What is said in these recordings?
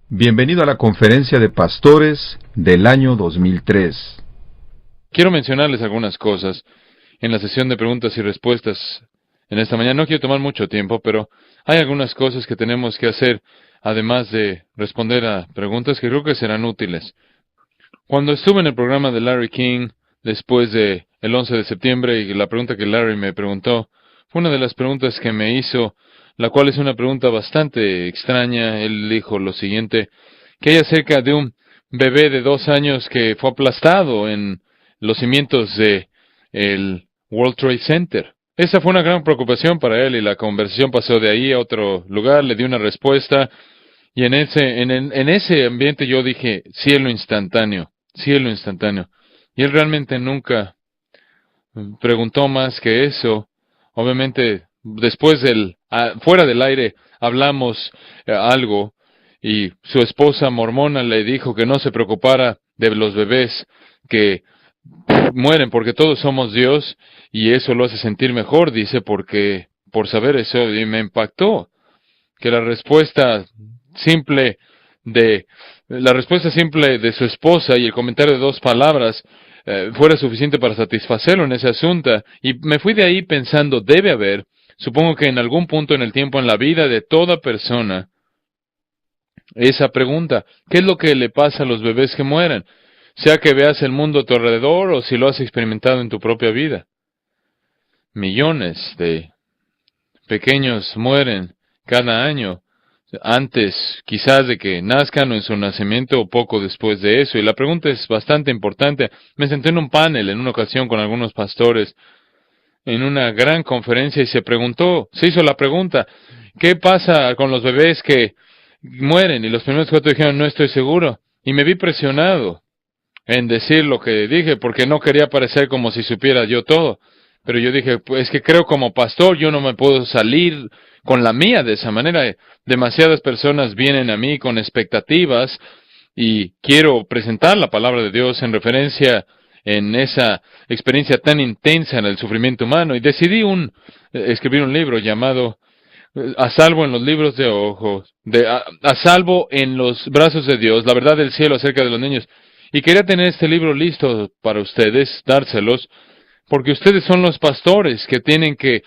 Bienvenido a la conferencia de pastores del año 2003. Quiero mencionarles algunas cosas en la sesión de preguntas y respuestas en esta mañana. No quiero tomar mucho tiempo, pero hay algunas cosas que tenemos que hacer, además de responder a preguntas que creo que serán útiles. Cuando estuve en el programa de Larry King, después de el 11 de septiembre, y la pregunta que Larry me preguntó, fue una de las preguntas que me hizo, la cual es una pregunta bastante extraña. Él dijo lo siguiente, que hay acerca de un bebé de 2 años que fue aplastado en los cimientos de el World Trade Center. Esa fue una gran preocupación para él y la conversación pasó de ahí a otro lugar, le di una respuesta y en ese ambiente yo dije, cielo instantáneo, cielo instantáneo. Y él realmente nunca preguntó más que eso. Obviamente, después fuera del aire, hablamos algo y su esposa mormona le dijo que no se preocupara de los bebés que mueren porque todos somos Dios y eso lo hace sentir mejor, dice, porque por saber eso y me impactó que simple de la respuesta simple de su esposa y el comentario de 2 palabras fuera suficiente para satisfacerlo en ese asunto. Y me fui de ahí pensando, debe haber, supongo que en algún punto en el tiempo en la vida de toda persona, esa pregunta, ¿qué es lo que le pasa a los bebés que mueren? Sea que veas el mundo a tu alrededor o si lo has experimentado en tu propia vida. Millones de pequeños mueren cada año, antes quizás de que nazcan o en su nacimiento o poco después de eso. Y la pregunta es bastante importante. Me senté en un panel en una ocasión con algunos pastores en una gran conferencia y se hizo la pregunta, ¿qué pasa con los bebés que mueren? Y los primeros 4 dijeron, no estoy seguro. Y me vi presionado en decir lo que dije porque no quería parecer como si supiera yo todo. Pero yo dije, pues es que creo como pastor yo no me puedo salir con la mía de esa manera. Demasiadas personas vienen a mí con expectativas y quiero presentar la palabra de Dios en referencia en esa experiencia tan intensa en el sufrimiento humano. Y decidí escribir un libro llamado A salvo en los libros de ojos, a salvo en los brazos de Dios, la verdad del cielo acerca de los niños. Y quería tener este libro listo para ustedes, dárselos, porque ustedes son los pastores que tienen que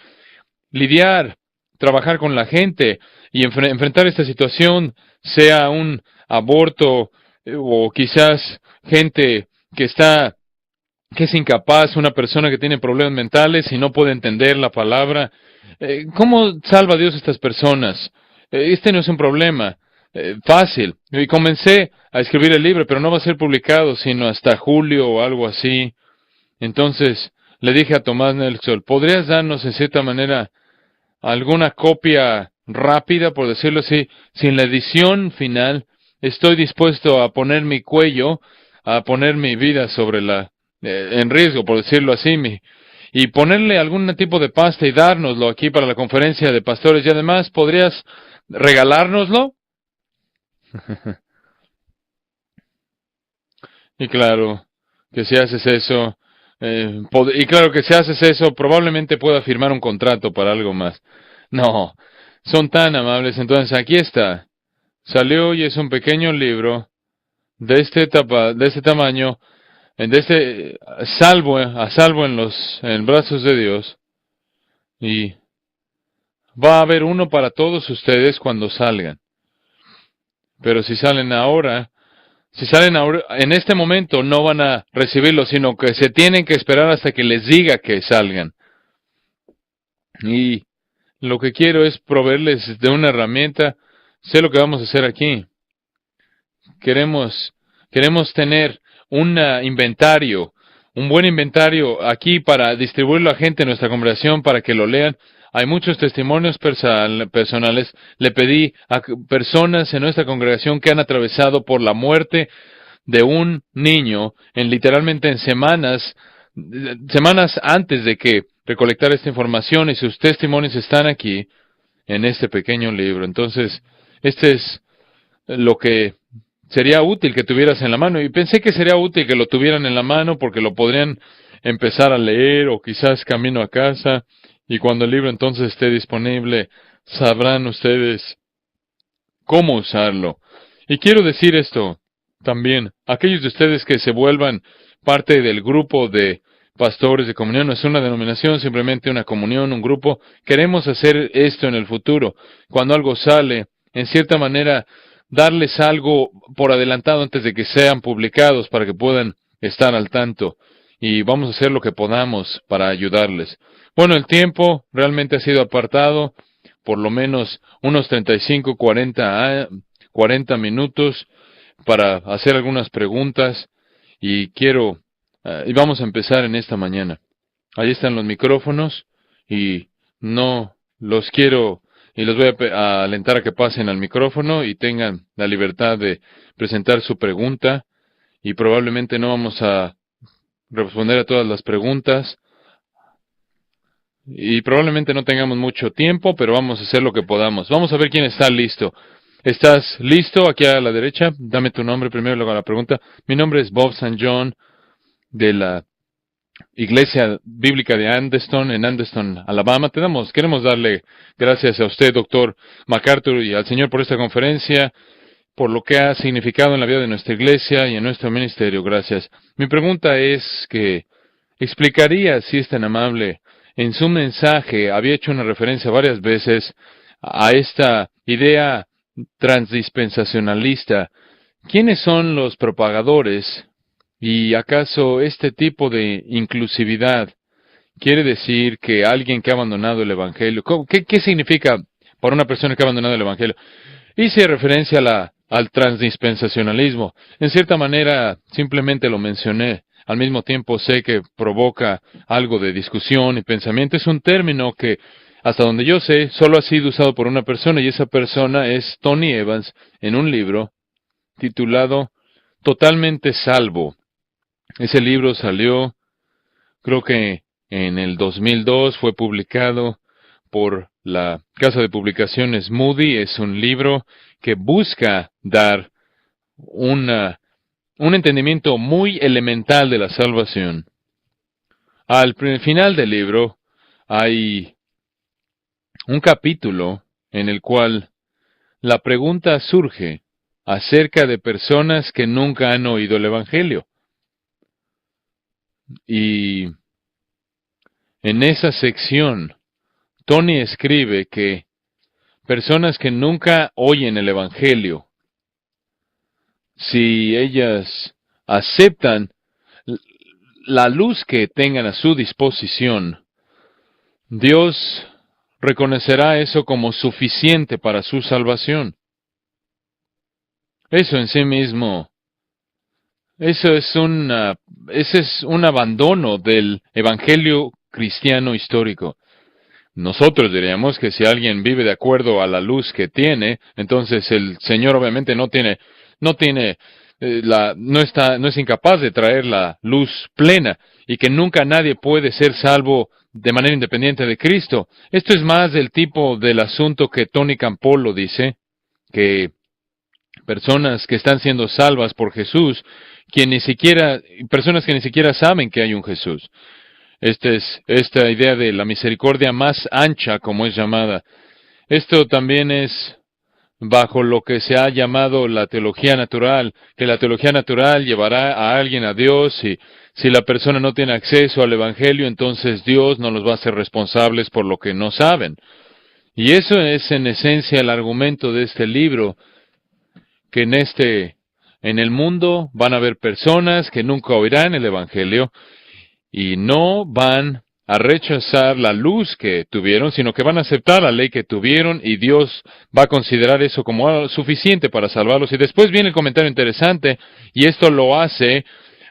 lidiar, trabajar con la gente y enfrentar esta situación, sea un aborto o quizás gente que es incapaz, una persona que tiene problemas mentales y no puede entender la palabra. ¿Cómo salva Dios a estas personas? Este no es un problema fácil. Y comencé a escribir el libro, pero no va a ser publicado sino hasta julio o algo así. Entonces le dije a Tomás Nelson, ¿podrías darnos en cierta manera alguna copia rápida, por decirlo así, sin la edición final? Estoy dispuesto a poner mi cuello, a poner mi vida en riesgo, por decirlo así, y ponerle algún tipo de pasta y dárnoslo aquí para la conferencia de pastores. Y además, ¿podrías regalárnoslo? Y claro que si haces eso, probablemente pueda firmar un contrato para algo más. No, son tan amables. Entonces aquí está. Salió y es un pequeño libro de este tamaño, a salvo en brazos de Dios. Y va a haber uno para todos ustedes cuando salgan. Pero si salen ahora, en este momento no van a recibirlo, sino que se tienen que esperar hasta que les diga que salgan. Y lo que quiero es proveerles de una herramienta. Sé lo que vamos a hacer aquí. Queremos tener un buen inventario aquí para distribuirlo a gente en nuestra congregación para que lo lean. Hay muchos testimonios personales. Le pedí a personas en nuestra congregación que han atravesado por la muerte de un niño literalmente en semanas antes de que recolectar esta información, y sus testimonios están aquí en este pequeño libro. Entonces, este es lo que sería útil que tuvieras en la mano, y pensé que sería útil que lo tuvieran en la mano porque lo podrían empezar a leer o quizás camino a casa, y cuando el libro entonces esté disponible, sabrán ustedes cómo usarlo. Y quiero decir esto también. Aquellos de ustedes que se vuelvan parte del grupo de pastores de comunión, no es una denominación, simplemente una comunión, un grupo. Queremos hacer esto en el futuro. Cuando algo sale, en cierta manera, darles algo por adelantado antes de que sean publicados para que puedan estar al tanto. Y vamos a hacer lo que podamos para ayudarles. Bueno, el tiempo realmente ha sido apartado, por lo menos unos 35, 40 minutos para hacer algunas preguntas y y vamos a empezar en esta mañana. Ahí están los micrófonos y no los quiero y los voy a alentar a que pasen al micrófono y tengan la libertad de presentar su pregunta y probablemente no vamos a responder a todas las preguntas y probablemente no tengamos mucho tiempo, pero vamos a hacer lo que podamos. Vamos a ver quién está listo. ¿Estás listo? Aquí a la derecha. Dame tu nombre primero, luego la pregunta. Mi nombre es Bob St. John, de la Iglesia Bíblica de Anderson, en Anderson, Alabama. Queremos darle gracias a usted, doctor MacArthur, y al Señor por esta conferencia, por lo que ha significado en la vida de nuestra iglesia y en nuestro ministerio. Gracias. Mi pregunta es que explicaría, si es tan amable, en su mensaje había hecho una referencia varias veces a esta idea transdispensacionalista. ¿Quiénes son los propagadores? ¿Y acaso este tipo de inclusividad quiere decir que alguien que ha abandonado el Evangelio? ¿Qué significa para una persona que ha abandonado el Evangelio? Hice referencia al transdispensacionalismo. En cierta manera, simplemente lo mencioné. Al mismo tiempo sé que provoca algo de discusión y pensamiento. Es un término que, hasta donde yo sé, solo ha sido usado por una persona, y esa persona es Tony Evans, en un libro titulado Totalmente Salvo. Ese libro salió, creo que en el 2002, fue publicado por la casa de publicaciones Moody. Es un libro que busca dar un entendimiento muy elemental de la salvación. Al final del libro hay un capítulo en el cual la pregunta surge acerca de personas que nunca han oído el Evangelio. Y en esa sección, Tony escribe que personas que nunca oyen el Evangelio, si ellas aceptan la luz que tengan a su disposición, Dios reconocerá eso como suficiente para su salvación. Eso en sí mismo, ese es un abandono del Evangelio cristiano histórico. Nosotros diríamos que si alguien vive de acuerdo a la luz que tiene, entonces el Señor obviamente no es incapaz de traer la luz plena, y que nunca nadie puede ser salvo de manera independiente de Cristo. Esto es más del tipo del asunto que Tony Campolo dice, que personas que están siendo salvas por Jesús, personas que ni siquiera saben que hay un Jesús. Esta idea de la misericordia más ancha, como es llamada. Esto también es bajo lo que se ha llamado la teología natural, que la teología natural llevará a alguien a Dios, y si la persona no tiene acceso al Evangelio, entonces Dios no los va a hacer responsables por lo que no saben. Y eso es en esencia el argumento de este libro, que en el mundo van a haber personas que nunca oirán el Evangelio y no van a rechazar la luz que tuvieron, sino que van a aceptar la ley que tuvieron, y Dios va a considerar eso como algo suficiente para salvarlos. Y después viene el comentario interesante, y esto lo hace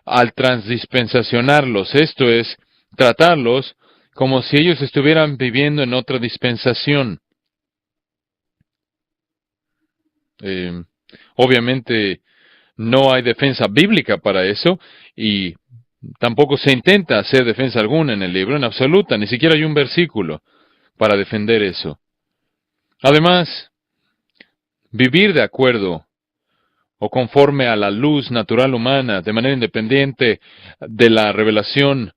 al transdispensacionarlos, esto es, tratarlos como si ellos estuvieran viviendo en otra dispensación. Obviamente no hay defensa bíblica para eso, y tampoco se intenta hacer defensa alguna en el libro, en absoluta, ni siquiera hay un versículo para defender eso. Además, vivir de acuerdo o conforme a la luz natural humana, de manera independiente de la revelación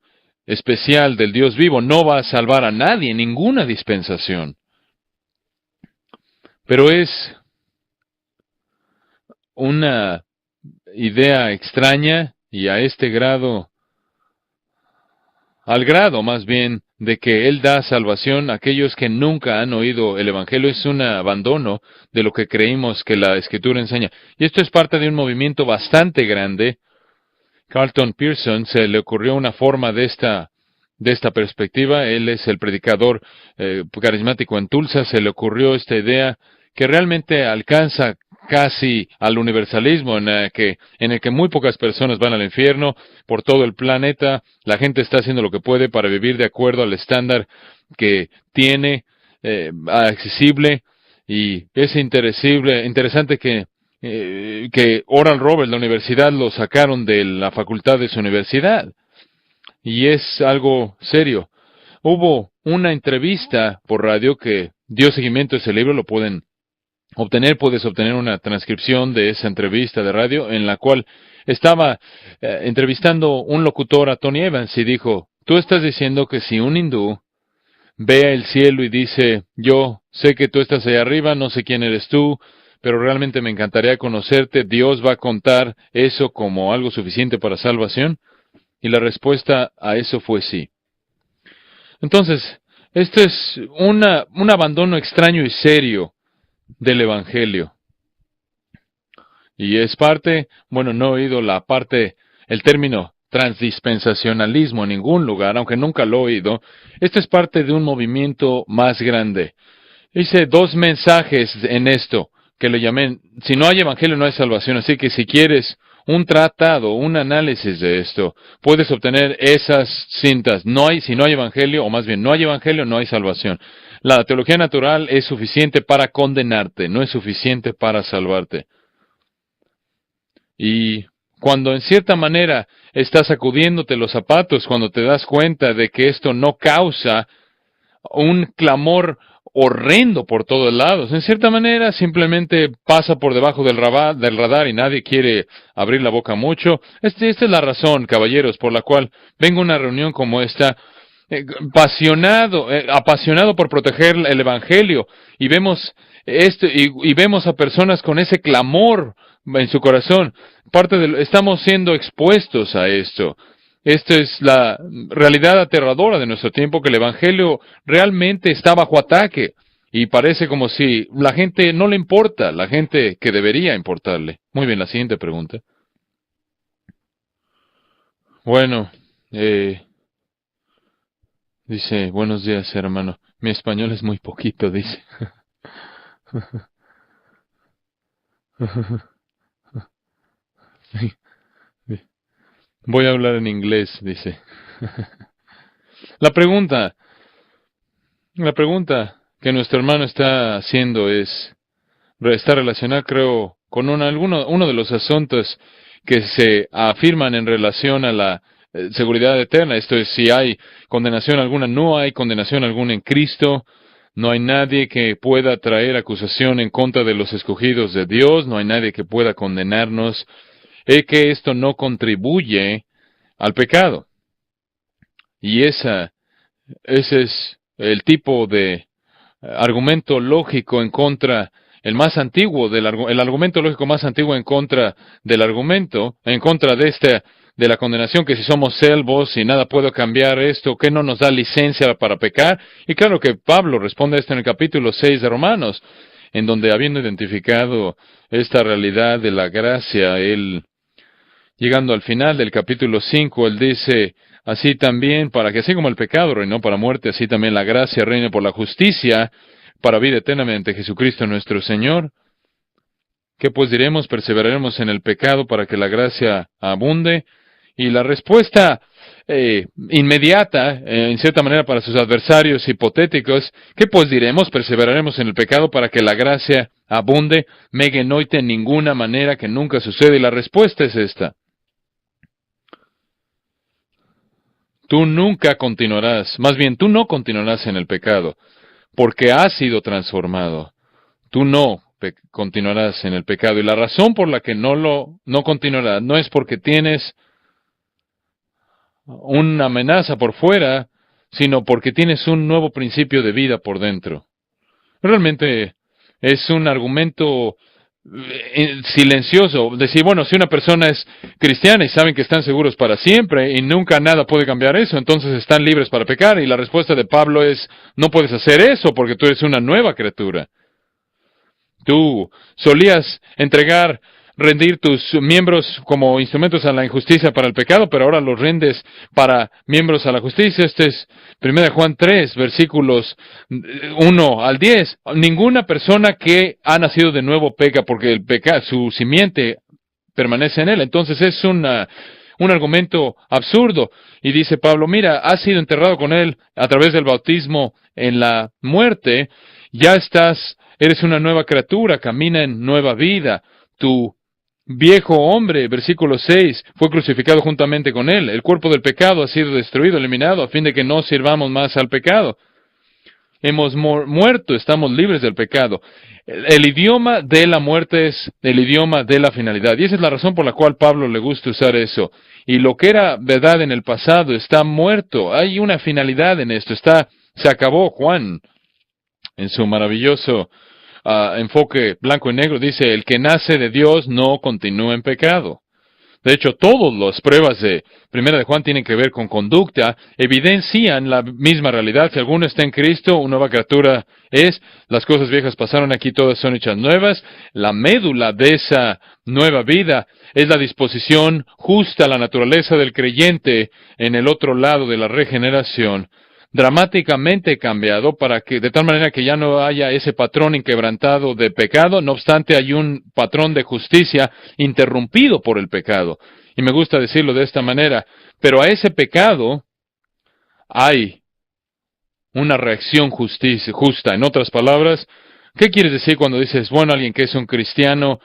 especial del Dios vivo, no va a salvar a nadie en ninguna dispensación. Pero es una idea extraña y a este grado, al grado más bien de que Él da salvación a aquellos que nunca han oído el Evangelio. Es un abandono de lo que creímos que la Escritura enseña. Y esto es parte de un movimiento bastante grande. Carlton Pearson se le ocurrió una forma de esta perspectiva. Él es el predicador carismático en Tulsa. Se le ocurrió esta idea que realmente alcanza casi al universalismo, en el que muy pocas personas van al infierno por todo el planeta. La gente está haciendo lo que puede para vivir de acuerdo al estándar que tiene accesible. Y es interesante que Oral Roberts, la universidad, lo sacaron de la facultad de su universidad. Y es algo serio. Hubo una entrevista por radio que dio seguimiento a ese libro, lo puedes obtener una transcripción de esa entrevista de radio en la cual estaba entrevistando un locutor a Tony Evans y dijo, tú estás diciendo que si un hindú ve el cielo y dice, yo sé que tú estás allá arriba, no sé quién eres tú, pero realmente me encantaría conocerte, ¿Dios va a contar eso como algo suficiente para salvación? Y la respuesta a eso fue sí. Entonces, esto es un abandono extraño y serio del Evangelio. Y es parte, bueno, no he oído el término transdispensacionalismo en ningún lugar, aunque nunca lo he oído. Esto es parte de un movimiento más grande. Hice 2 mensajes en esto, que lo llamé, si no hay Evangelio no hay salvación, así que si quieres un tratado, un análisis de esto, puedes obtener esas cintas. Si no hay Evangelio, o más bien, no hay Evangelio, no hay salvación. La teología natural es suficiente para condenarte, no es suficiente para salvarte. Y cuando en cierta manera estás sacudiéndote los zapatos, cuando te das cuenta de que esto no causa un clamor horrendo por todos lados, en cierta manera simplemente pasa por debajo del radar y nadie quiere abrir la boca mucho. Esta es la razón, caballeros, por la cual vengo a una reunión como esta, apasionado por proteger el Evangelio, y vemos y vemos a personas con ese clamor en su corazón. Estamos siendo expuestos a esto. Esta es la realidad aterradora de nuestro tiempo, que el Evangelio realmente está bajo ataque y parece como si la gente no le importa, la gente que debería importarle. Muy bien, la siguiente pregunta. Bueno, dice, buenos días, hermano. Mi español es muy poquito, dice. Voy a hablar en inglés, dice. La pregunta que nuestro hermano está haciendo está relacionada, creo, con uno de los asuntos que se afirman en relación a la seguridad eterna. Esto es, si hay condenación alguna. No hay condenación alguna en Cristo. No hay nadie que pueda traer acusación en contra de los escogidos de Dios. No hay nadie que pueda condenarnos. Que esto no contribuye al pecado. Y ese es el tipo de argumento lógico en contra, el argumento lógico más antiguo en contra del argumento, en contra de la condenación, que si somos salvos y nada puedo cambiar esto, que no nos da licencia para pecar. Y claro que Pablo responde a esto en el capítulo 6 de Romanos, en donde, habiendo identificado esta realidad de la gracia, llegando al final del capítulo 5, él dice, así también, para que así como el pecado reinó para muerte, así también la gracia reine por la justicia, para vida eternamente Jesucristo nuestro Señor. ¿Qué pues diremos? ¿Perseveraremos en el pecado para que la gracia abunde? Y la respuesta inmediata, en cierta manera para sus adversarios hipotéticos, ¿qué pues diremos? ¿Perseveraremos en el pecado para que la gracia abunde? Megenoite, en ninguna manera, que nunca sucede. Y la respuesta es esta. Tú nunca continuarás, más bien tú no continuarás en el pecado, porque has sido transformado. Tú no continuarás en el pecado. Y la razón por la que no continuarás no es porque tienes una amenaza por fuera, sino porque tienes un nuevo principio de vida por dentro. Realmente es un argumento silencioso. Decir, bueno, si una persona es cristiana y saben que están seguros para siempre y nunca nada puede cambiar eso, entonces están libres para pecar. Y la respuesta de Pablo es, no puedes hacer eso porque tú eres una nueva criatura. Tú solías rendir tus miembros como instrumentos a la injusticia para el pecado, pero ahora los rendes para miembros a la justicia. Este es 1 Juan 3, versículos 1 al 10. Ninguna persona que ha nacido de nuevo peca porque su simiente permanece en él. Entonces es un argumento absurdo. Y dice Pablo, mira, has sido enterrado con él a través del bautismo en la muerte, eres una nueva criatura, camina en nueva vida. Tu viejo hombre, versículo 6, fue crucificado juntamente con él. El cuerpo del pecado ha sido destruido, eliminado, a fin de que no sirvamos más al pecado. Hemos muerto, estamos libres del pecado. El idioma de la muerte es el idioma de la finalidad. Y esa es la razón por la cual Pablo le gusta usar eso. Y lo que era verdad en el pasado está muerto. Hay una finalidad en esto. Se acabó. Juan, en su maravilloso enfoque blanco y negro, dice, el que nace de Dios no continúa en pecado. De hecho, todas las pruebas de Primera de Juan tienen que ver con conducta, evidencian la misma realidad. Si alguno está en Cristo, una nueva criatura es, las cosas viejas pasaron, aquí todas son hechas nuevas. La médula de esa nueva vida es la disposición justa a la naturaleza del creyente en el otro lado de la regeneración, dramáticamente cambiado de tal manera que ya no haya ese patrón inquebrantado de pecado. No obstante, hay un patrón de justicia interrumpido por el pecado. Y me gusta decirlo de esta manera, pero a ese pecado hay una reacción justa. En otras palabras, ¿qué quieres decir cuando dices, bueno, alguien que es un cristiano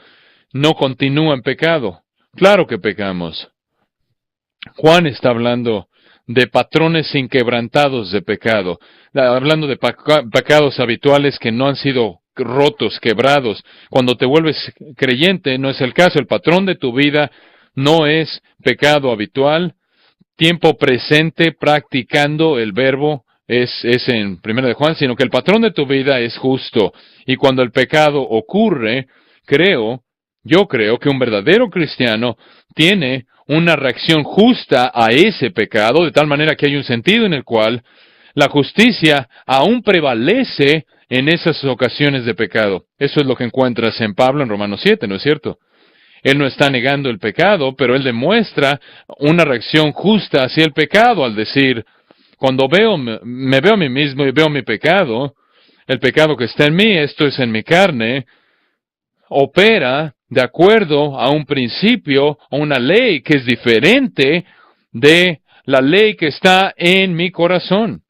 no continúa en pecado? Claro que pecamos. Juan está hablando de patrones inquebrantados de pecado, hablando de pecados habituales que no han sido rotos, quebrados. Cuando te vuelves creyente, no es el caso. El patrón de tu vida no es pecado habitual. Tiempo presente practicando el verbo es en 1 de Juan, sino que el patrón de tu vida es justo. Y cuando el pecado ocurre, yo creo que un verdadero cristiano tiene una reacción justa a ese pecado, de tal manera que hay un sentido en el cual la justicia aún prevalece en esas ocasiones de pecado. Eso es lo que encuentras en Pablo en Romanos 7, ¿no es cierto? Él no está negando el pecado, pero él demuestra una reacción justa hacia el pecado al decir, cuando me veo a mí mismo y veo mi pecado, el pecado que está en mí, esto es en mi carne, opera de acuerdo a un principio o una ley que es diferente de la ley que está en mi corazón.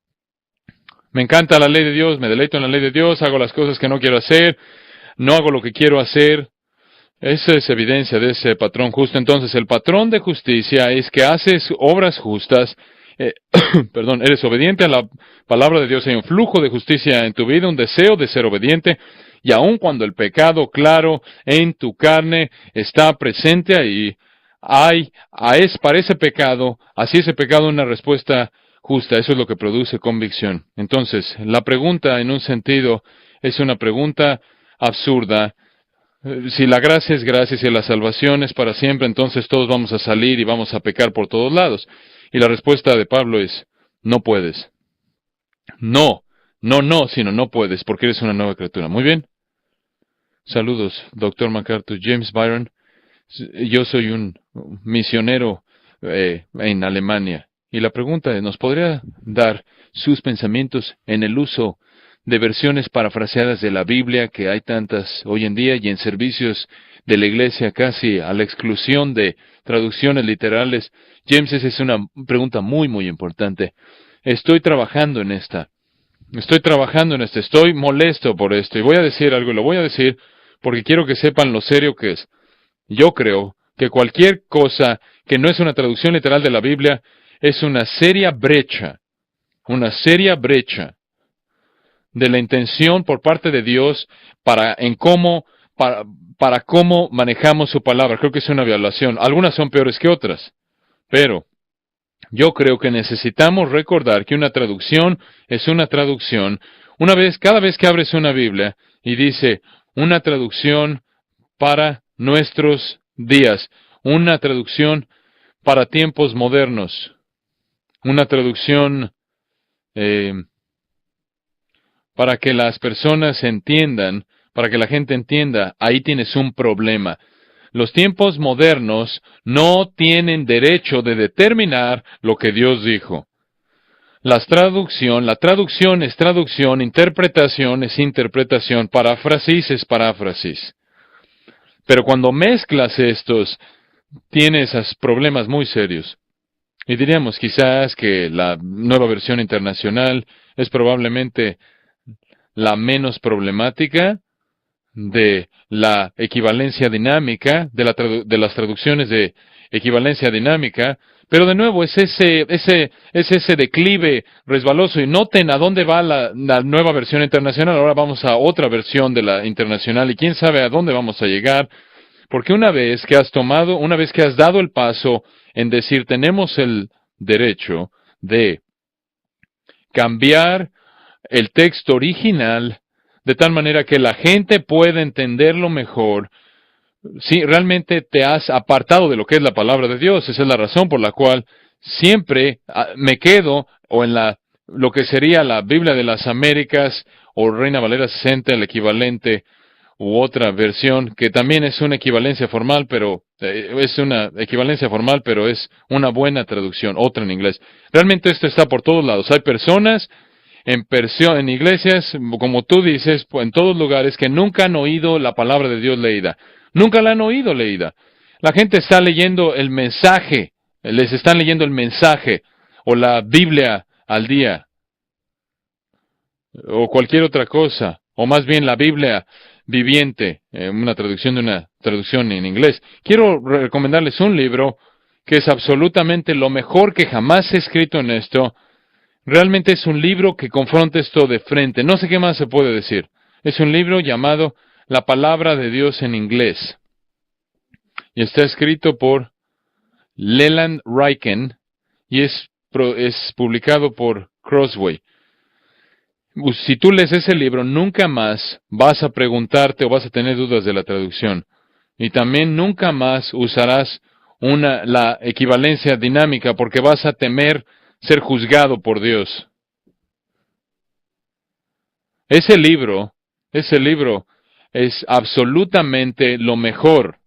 Me encanta la ley de Dios, me deleito en la ley de Dios, hago las cosas que no quiero hacer, no hago lo que quiero hacer. Esa es evidencia de ese patrón justo. Entonces, el patrón de justicia es que haces obras justas, eres obediente a la palabra de Dios, hay un flujo de justicia en tu vida, un deseo de ser obediente. Y aun cuando el pecado claro en tu carne está presente ahí, para ese pecado, así ese pecado una respuesta justa. Eso es lo que produce convicción. Entonces, la pregunta en un sentido es una pregunta absurda. Si la gracia es gracia y si la salvación es para siempre, entonces todos vamos a salir y vamos a pecar por todos lados. Y la respuesta de Pablo es, no puedes. No, sino no puedes, porque eres una nueva criatura. Muy bien. Saludos, Dr. MacArthur. James Byron. Yo soy un misionero en Alemania. Y la pregunta es, ¿nos podría dar sus pensamientos en el uso de versiones parafraseadas de la Biblia, que hay tantas hoy en día, y en servicios de la iglesia casi a la exclusión de traducciones literales? James, esa es una pregunta muy, muy importante. Estoy trabajando en esta. Estoy molesto por esto. Y voy a decir algo, y lo voy a decir porque quiero que sepan lo serio que es. Yo creo que cualquier cosa que no es una traducción literal de la Biblia es una seria brecha de la intención por parte de Dios para cómo manejamos su palabra. Creo que es una violación. Algunas son peores que otras, pero yo creo que necesitamos recordar que una traducción es una traducción. Cada vez que abres una Biblia y dice una traducción para nuestros días. Una traducción para tiempos modernos. Una traducción para que las personas entiendan, para que la gente entienda, ahí tienes un problema. Los tiempos modernos no tienen derecho de determinar lo que Dios dijo. La traducción es traducción, interpretación es interpretación, paráfrasis es paráfrasis. Pero cuando mezclas estos, tienes esos problemas muy serios. Y diríamos quizás que la nueva versión internacional es probablemente la menos problemática de la equivalencia dinámica, de las traducciones de equivalencia dinámica, pero de nuevo es ese declive resbaloso. Y noten a dónde va la nueva versión internacional. Ahora vamos a otra versión de la internacional y quién sabe a dónde vamos a llegar, porque una vez que has dado el paso en decir tenemos el derecho de cambiar el texto original de tal manera que la gente pueda entenderlo mejor. Si realmente te has apartado de lo que es la palabra de Dios, esa es la razón por la cual siempre me quedo o en lo que sería la Biblia de las Américas o Reina Valera 60, el equivalente, u otra versión que también es una equivalencia formal, pero es una buena traducción, otra en inglés. Realmente esto está por todos lados. Hay personas en iglesias, como tú dices, en todos lugares, que nunca han oído la palabra de Dios leída. Nunca la han oído leída. La gente está leyendo el mensaje, les están leyendo el mensaje, o la Biblia al día, o cualquier otra cosa, o más bien la Biblia viviente, una traducción en inglés. Quiero recomendarles un libro que es absolutamente lo mejor que jamás se ha escrito en esto. Realmente es un libro que confronta esto de frente. No sé qué más se puede decir. Es un libro llamado La Palabra de Dios en inglés. Y está escrito por Leland Ryken y es publicado por Crossway. Si tú lees ese libro, nunca más vas a preguntarte o vas a tener dudas de la traducción. Y también nunca más usarás la equivalencia dinámica porque vas a temer ser juzgado por Dios. Ese libro es absolutamente lo mejor.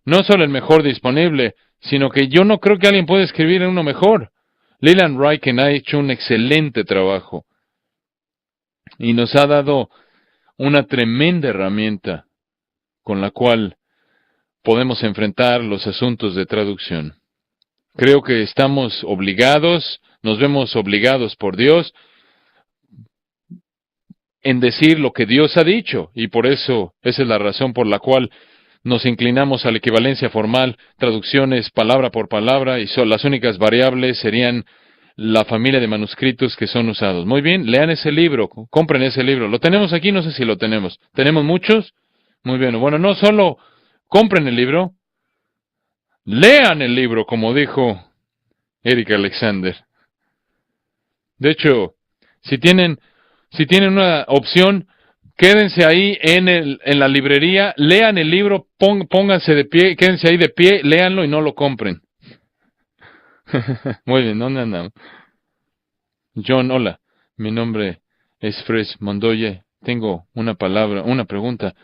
No solo el mejor disponible, sino que yo no creo que alguien pueda escribir uno mejor. Leland Ryken ha hecho un excelente trabajo y nos ha dado una tremenda herramienta con la cual podemos enfrentar los asuntos de traducción. Creo que nos vemos obligados por Dios en decir lo que Dios ha dicho, y por eso esa es la razón por la cual nos inclinamos a la equivalencia formal, traducciones palabra por palabra, y las únicas variables serían la familia de manuscritos que son usados. Muy bien, lean ese libro, compren ese libro. ¿Lo tenemos aquí? No sé si lo tenemos. ¿Tenemos muchos? Muy bien. Bueno, no solo compren el libro, lean el libro, como dijo Eric Alexander. De hecho, si tienen una opción, quédense ahí en la librería, lean el libro, pónganse de pie, quédense ahí de pie, léanlo y no lo compren. Muy bien, ¿dónde andamos? John, hola, mi nombre es Fred Mondoye. Tengo una pregunta.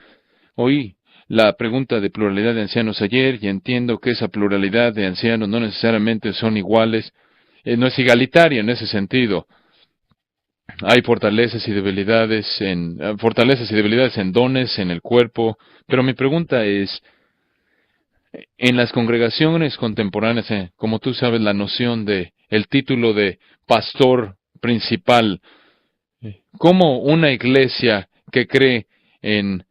Oí la pregunta de pluralidad de ancianos ayer y entiendo que esa pluralidad de ancianos no necesariamente son iguales, no es igualitaria en ese sentido. Hay fortalezas y debilidades en dones, en el cuerpo, pero mi pregunta es, en las congregaciones contemporáneas, como tú sabes, la noción de el título de pastor principal, ¿cómo una iglesia que cree en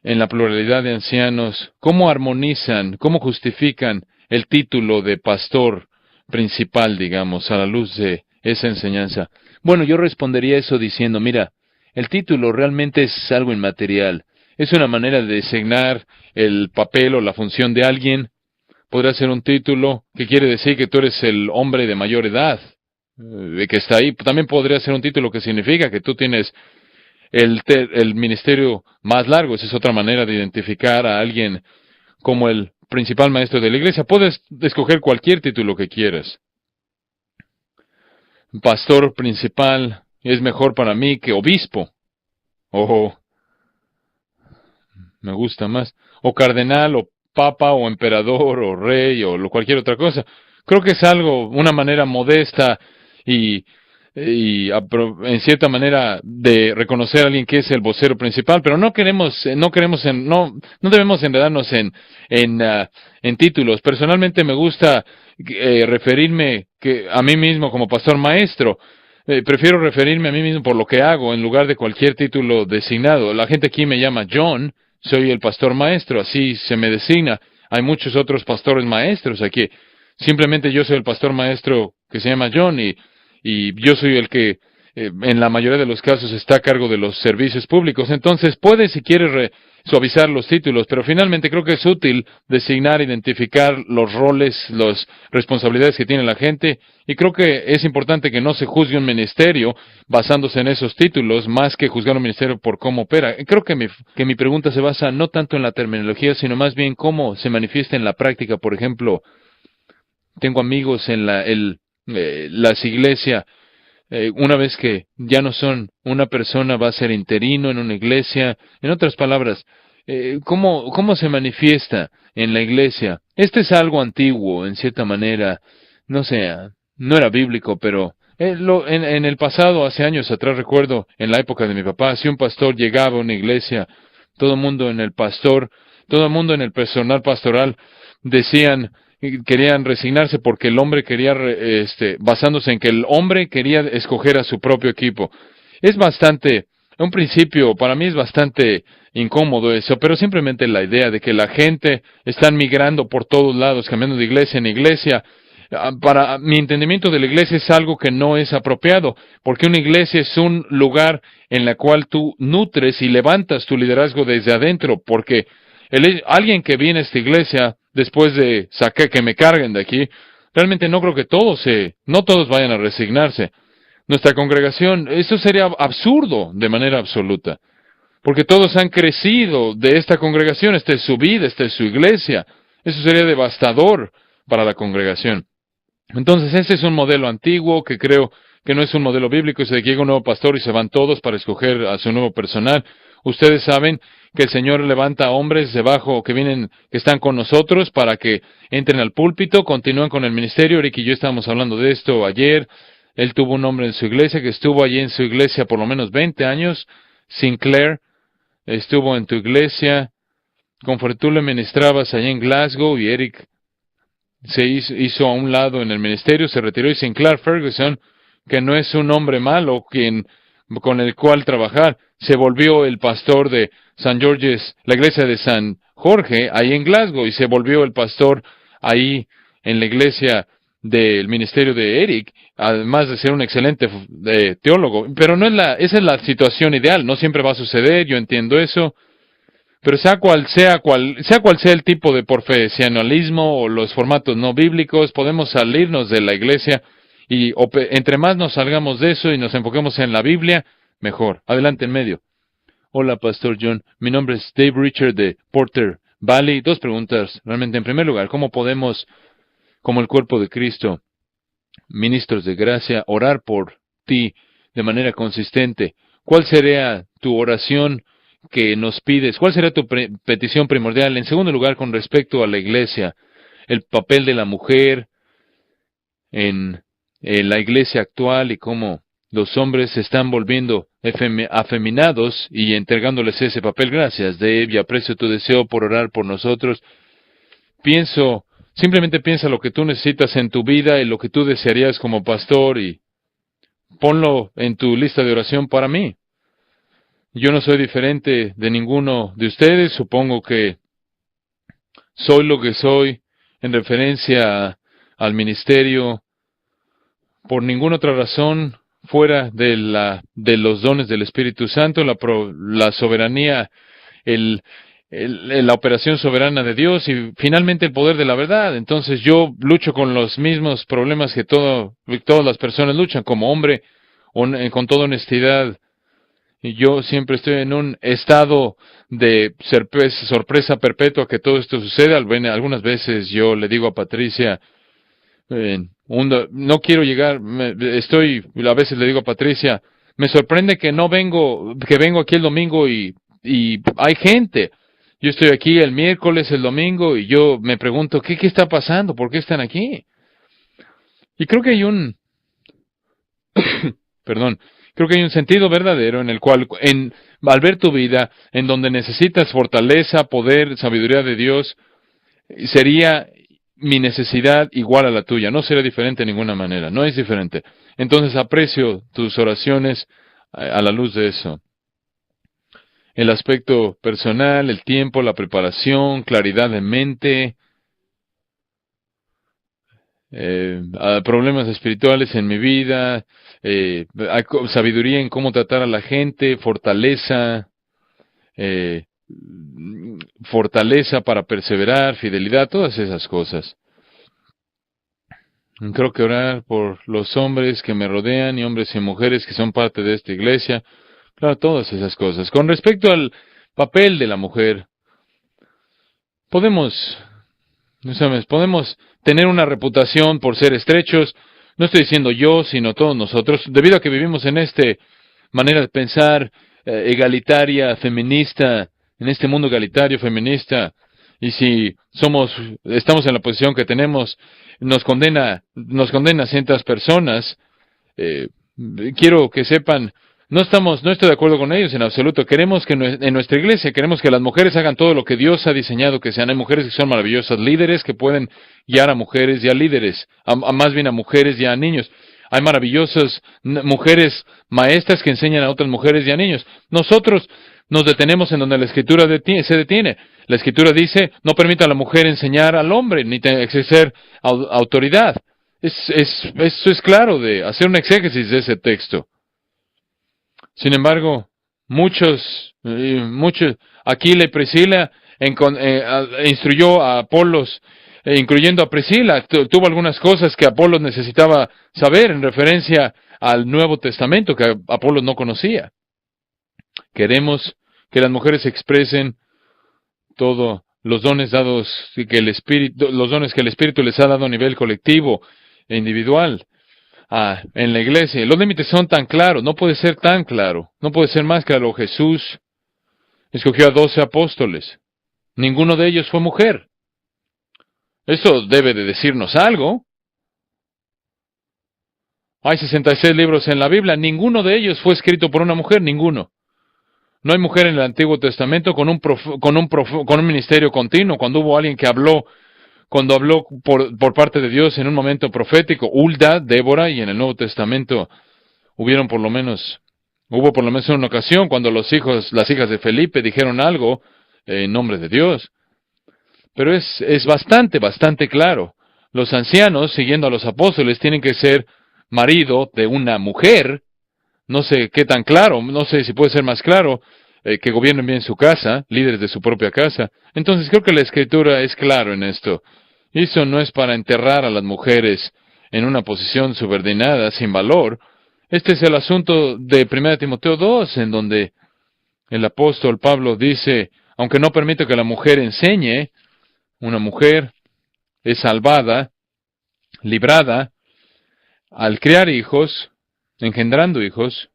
la pluralidad de ancianos, cómo armonizan, cómo justifican el título de pastor principal, digamos, a la luz de esa enseñanza? Bueno, yo respondería eso diciendo, mira, el título realmente es algo inmaterial. Es una manera de designar el papel o la función de alguien. Podría ser un título que quiere decir que tú eres el hombre de mayor edad, que está ahí. También podría ser un título que significa que tú tienes el ministerio más largo. Esa es otra manera de identificar a alguien como el principal maestro de la iglesia. Puedes escoger cualquier título que quieras. Pastor principal es mejor para mí que obispo. O me gusta más. O cardenal, o papa, o emperador, o rey, o cualquier otra cosa. Creo que es algo, una manera modesta y, en cierta manera de reconocer a alguien que es el vocero principal, pero no debemos enredarnos en títulos. Personalmente me gusta referirme a mí mismo como pastor maestro. Prefiero referirme a mí mismo por lo que hago en lugar de cualquier título designado. La gente aquí me llama John, soy el pastor maestro, así se me designa. Hay muchos otros pastores maestros aquí. Simplemente yo soy el pastor maestro que se llama John y yo soy el que en la mayoría de los casos está a cargo de los servicios públicos. Entonces puede, si quiere, suavizar los títulos, pero finalmente creo que es útil designar, identificar los roles, las responsabilidades que tiene la gente, y creo que es importante que no se juzgue un ministerio basándose en esos títulos, más que juzgar un ministerio por cómo opera. Creo que mi pregunta se basa no tanto en la terminología, sino más bien cómo se manifiesta en la práctica. Por ejemplo, tengo amigos en las iglesias, una vez que ya no son una persona, va a ser interino en una iglesia. En otras palabras, ¿cómo se manifiesta en la iglesia? Este es algo antiguo, en cierta manera, no sé, no era bíblico, pero en el pasado, hace años atrás, recuerdo, en la época de mi papá, si un pastor llegaba a una iglesia, todo el mundo todo el mundo en el personal pastoral decían, querían resignarse porque el hombre quería, basándose en que el hombre quería escoger a su propio equipo. Es bastante, en un principio, para mí es bastante incómodo eso, pero simplemente la idea de que la gente está migrando por todos lados, cambiando de iglesia en iglesia. Para mi entendimiento de la iglesia es algo que no es apropiado, porque una iglesia es un lugar en la cual tú nutres y levantas tu liderazgo desde adentro, porque alguien que viene a esta iglesia después de que me carguen de aquí, realmente no creo que no todos vayan a resignarse. Nuestra congregación, eso sería absurdo de manera absoluta, porque todos han crecido de esta congregación, esta es su vida, esta es su iglesia. Eso sería devastador para la congregación. Entonces, ese es un modelo antiguo que creo que no es un modelo bíblico. Se llega un nuevo pastor y se van todos para escoger a su nuevo personal. Ustedes saben que el Señor levanta a hombres debajo que están con nosotros para que entren al púlpito, continúen con el ministerio. Eric y yo estábamos hablando de esto ayer. Él tuvo un hombre en su iglesia que estuvo allí en su iglesia por lo menos 20 años. Sinclair estuvo en tu iglesia. Conforme tú le ministrabas allá en Glasgow, y Eric se hizo a un lado en el ministerio, se retiró, y Sinclair Ferguson, que no es un hombre malo con el cual trabajar, se volvió el pastor de San George's, la iglesia de San Jorge, ahí en Glasgow, y se volvió el pastor ahí en la iglesia del ministerio de Eric, además de ser un excelente teólogo. Pero esa es la situación ideal, no siempre va a suceder, yo entiendo eso. Pero sea cual sea el tipo de profesionalismo o los formatos no bíblicos, podemos salirnos de la iglesia y entre más nos salgamos de eso y nos enfoquemos en la Biblia, mejor. Adelante en medio. Hola, Pastor John. Mi nombre es Dave Richard de Porter Valley. Dos preguntas. Realmente, en primer lugar, ¿cómo podemos, como el cuerpo de Cristo, ministros de gracia, orar por ti de manera consistente? ¿Cuál sería tu oración que nos pides? ¿Cuál será tu petición primordial? En segundo lugar, con respecto a la iglesia, el papel de la mujer en la iglesia actual y cómo los hombres se están volviendo afeminados y entregándoles ese papel. Gracias, Dave, y aprecio tu deseo por orar por nosotros. Simplemente piensa lo que tú necesitas en tu vida y lo que tú desearías como pastor y ponlo en tu lista de oración para mí. Yo no soy diferente de ninguno de ustedes. Supongo que soy lo que soy en referencia al ministerio por ninguna otra razón fuera de los dones del Espíritu Santo, la soberanía, la operación soberana de Dios y finalmente el poder de la verdad. Entonces yo lucho con los mismos problemas que todas las personas luchan como hombre, con toda honestidad. Y yo siempre estoy en un estado de sorpresa perpetua que todo esto suceda. Algunas veces yo le digo a Patricia, no quiero llegar, a veces le digo a Patricia, me sorprende que no vengo, que vengo aquí el domingo y hay gente. Yo estoy aquí el miércoles, el domingo, y yo me pregunto, ¿qué está pasando? ¿Por qué están aquí? Y creo que hay perdón, creo que hay un sentido verdadero en el cual, al ver tu vida, en donde necesitas fortaleza, poder, sabiduría de Dios, sería mi necesidad igual a la tuya, no será diferente de ninguna manera, no es diferente. Entonces aprecio tus oraciones a la luz de eso. El aspecto personal, el tiempo, la preparación, claridad de mente, a problemas espirituales en mi vida, sabiduría en cómo tratar a la gente, eh, fortaleza para perseverar, fidelidad, todas esas cosas. Creo que orar por los hombres que me rodean y hombres y mujeres que son parte de esta iglesia, claro, todas esas cosas. Con respecto al papel de la mujer, podemos, no sabes, podemos tener una reputación por ser estrechos. No estoy diciendo yo, sino todos nosotros, debido a que vivimos en esta manera de pensar egalitaria, feminista, en este mundo egalitario, feminista, y si estamos en la posición que tenemos, nos condena a ciertas personas. eh, Quiero que sepan, no estoy de acuerdo con ellos en absoluto. Queremos que en nuestra iglesia, queremos que las mujeres hagan todo lo que Dios ha diseñado que sean. Hay mujeres que son maravillosas, líderes que pueden guiar a mujeres y a líderes, más bien a mujeres y a niños. Hay maravillosas mujeres maestras que enseñan a otras mujeres y a niños. Nosotros nos detenemos en donde la Escritura se detiene. La Escritura dice, no permita a la mujer enseñar al hombre, ni ejercer autoridad. Eso es claro de hacer un exégesis de ese texto. Sin embargo, Aquila y Priscila instruyó a Apolos, incluyendo a Priscila, tuvo algunas cosas que Apolos necesitaba saber en referencia al Nuevo Testamento que Apolos no conocía. Queremos que las mujeres expresen todos los dones dados los dones que el Espíritu les ha dado a nivel colectivo e individual. En la iglesia. Los límites son tan claros, no puede ser tan claro, no puede ser más claro. Jesús escogió a 12 apóstoles. Ninguno de ellos fue mujer. Eso debe de decirnos algo. Hay 66 libros en la Biblia, ninguno de ellos fue escrito por una mujer, ninguno. No hay mujer en el Antiguo Testamento con un ministerio continuo, cuando hubo alguien que habló por parte de Dios en un momento profético, Hulda, Débora, y en el Nuevo Testamento hubo por lo menos una ocasión cuando las hijas de Felipe dijeron algo en nombre de Dios. Pero es bastante claro. Los ancianos, siguiendo a los apóstoles, tienen que ser marido de una mujer. No sé qué tan claro, no sé si puede ser más claro, que gobiernen bien su casa, líderes de su propia casa. Entonces creo que la Escritura es claro en esto. Y eso no es para enterrar a las mujeres en una posición subordinada, sin valor. Este es el asunto de 1 Timoteo 2, en donde el apóstol Pablo dice, aunque no permite que la mujer enseñe, una mujer es salvada, librada, al criar hijos, engendrando hijos.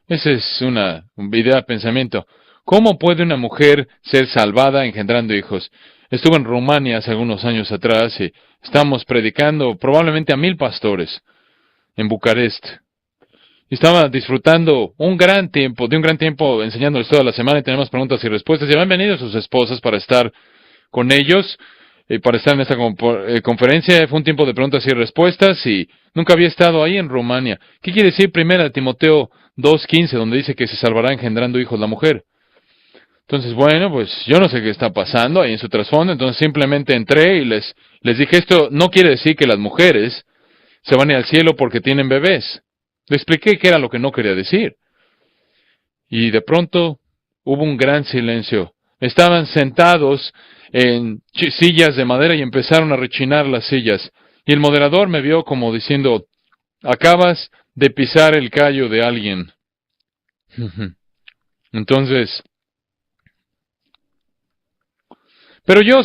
Esa es una idea de pensamiento. ¿Cómo puede una mujer ser salvada engendrando hijos? Estuve en Rumania hace algunos años atrás y estábamos predicando probablemente a 1000 pastores en Bucarest. Y estaba disfrutando de un gran tiempo enseñándoles toda la semana y tenemos preguntas y respuestas. Y habían venido sus esposas para estar con ellos, para estar en esta conferencia. Fue un tiempo de preguntas y respuestas y nunca había estado ahí en Rumania. ¿Qué quiere decir 1 Timoteo 2:15, donde dice que se salvará engendrando hijos la mujer? Entonces, bueno, pues yo no sé qué está pasando ahí en su trasfondo, entonces simplemente entré y les dije, esto no quiere decir que las mujeres se van a ir al cielo porque tienen bebés. Le expliqué qué era lo que no quería decir. Y de pronto hubo un gran silencio. Estaban sentados en sillas de madera y empezaron a rechinar las sillas. Y el moderador me vio como diciendo, acabas de pisar el callo de alguien. Ujú. Entonces, pero yo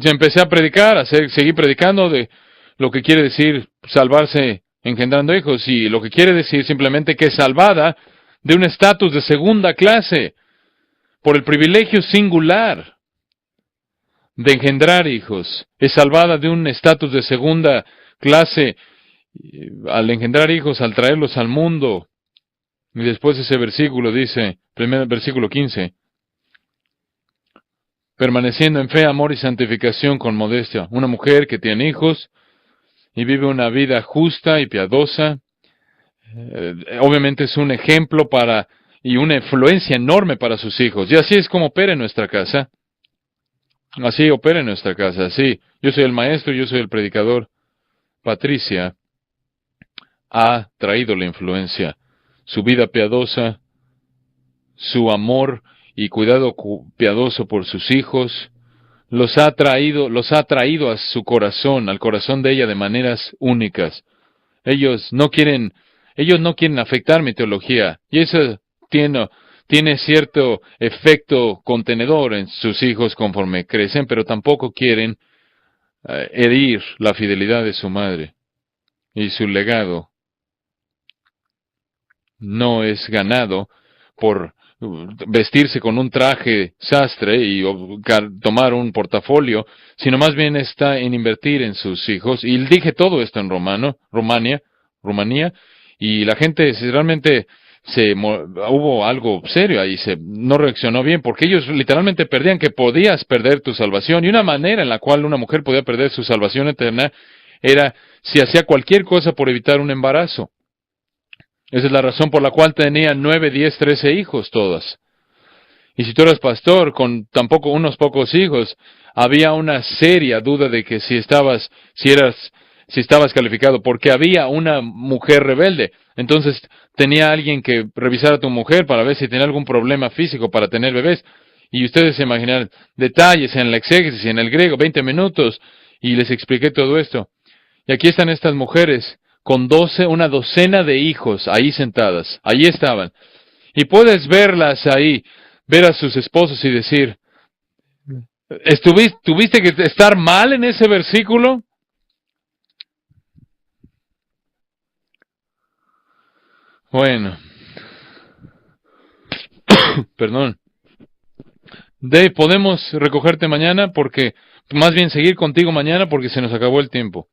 empecé a predicar, seguí predicando de lo que quiere decir salvarse engendrando hijos, y lo que quiere decir simplemente que es salvada de un estatus de segunda clase, por el privilegio singular de engendrar hijos. Es salvada de un estatus de segunda clase al engendrar hijos, al traerlos al mundo. Y después ese versículo dice, primer versículo 15, permaneciendo en fe, amor y santificación con modestia. Una mujer que tiene hijos y vive una vida justa y piadosa, obviamente es un ejemplo y una influencia enorme para sus hijos. Y así es como opera en nuestra casa. Así opera en nuestra casa, así. Yo soy el maestro, yo soy el predicador. Patricia ha traído la influencia. Su vida piadosa, su amor y cuidado piadoso por sus hijos, los ha traído a su corazón, al corazón de ella de maneras únicas. Ellos no quieren, ellos no quieren afectar mi teología, y eso tiene cierto efecto contenedor en sus hijos conforme crecen, pero tampoco quieren herir la fidelidad de su madre. Y su legado no es ganado por vestirse con un traje sastre y tomar un portafolio, sino más bien está en invertir en sus hijos. Y dije todo esto en Rumanía, y la gente realmente hubo algo serio ahí, no reaccionó bien, porque ellos literalmente perdían que podías perder tu salvación, y una manera en la cual una mujer podía perder su salvación eterna era si hacía cualquier cosa por evitar un embarazo. Esa es la razón por la cual tenían 9, 10, 13 hijos todas. Y si tú eras pastor con tampoco unos pocos hijos, había una seria duda de que si estabas calificado, porque había una mujer rebelde. Entonces tenía alguien que revisar a tu mujer para ver si tenía algún problema físico para tener bebés. Y ustedes se imaginan detalles en la exégesis, en el griego, 20 minutos, y les expliqué todo esto. Y aquí están estas mujeres con una docena de hijos ahí sentadas, ahí estaban. Y puedes verlas ahí, ver a sus esposos y decir, ¿tuviste que estar mal en ese versículo? Bueno, perdón. Dave, ¿podemos recogerte mañana? Más bien seguir contigo mañana porque se nos acabó el tiempo.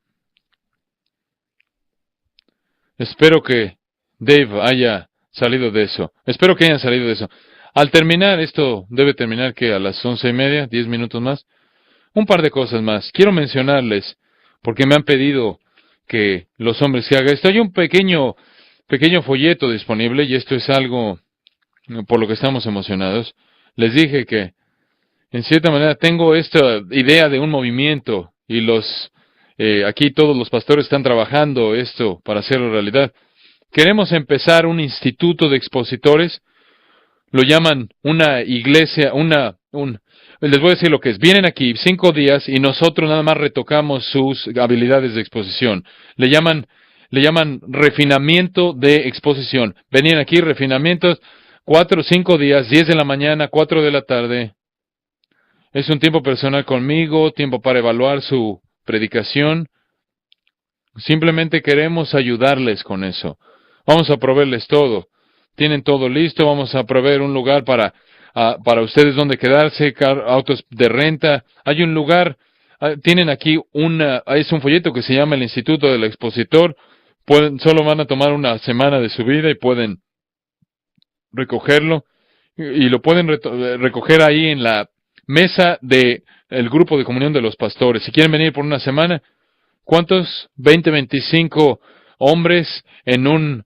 Espero que Dave haya salido de eso. Espero que hayan salido de eso. Al terminar, esto debe terminar que a las 11:30, 10 minutos más. Un par de cosas más. Quiero mencionarles, porque me han pedido que los hombres se haga esto. Hay un pequeño folleto disponible, y esto es algo por lo que estamos emocionados. Les dije que, en cierta manera, tengo esta idea de un movimiento, y aquí todos los pastores están trabajando esto para hacerlo realidad. Queremos empezar un instituto de expositores. Lo llaman una iglesia, les voy a decir lo que es. Vienen aquí 5 días y nosotros nada más retocamos sus habilidades de exposición. Le llaman refinamiento de exposición. Venían aquí refinamientos 4 o 5 días, 10 de la mañana, 4 de la tarde. Es un tiempo personal conmigo, tiempo para evaluar su predicación. Simplemente queremos ayudarles con eso. Vamos a proveerles todo. Tienen todo listo, vamos a proveer un lugar para ustedes donde quedarse, autos de renta. Hay un lugar, tienen aquí es un folleto que se llama el Instituto del Expositor. Solo van a tomar una semana de su vida y pueden recogerlo. Y lo pueden recoger ahí en la mesa del grupo de comunión de los pastores. Si quieren venir por una semana, ¿cuántos? 20, 25 hombres en un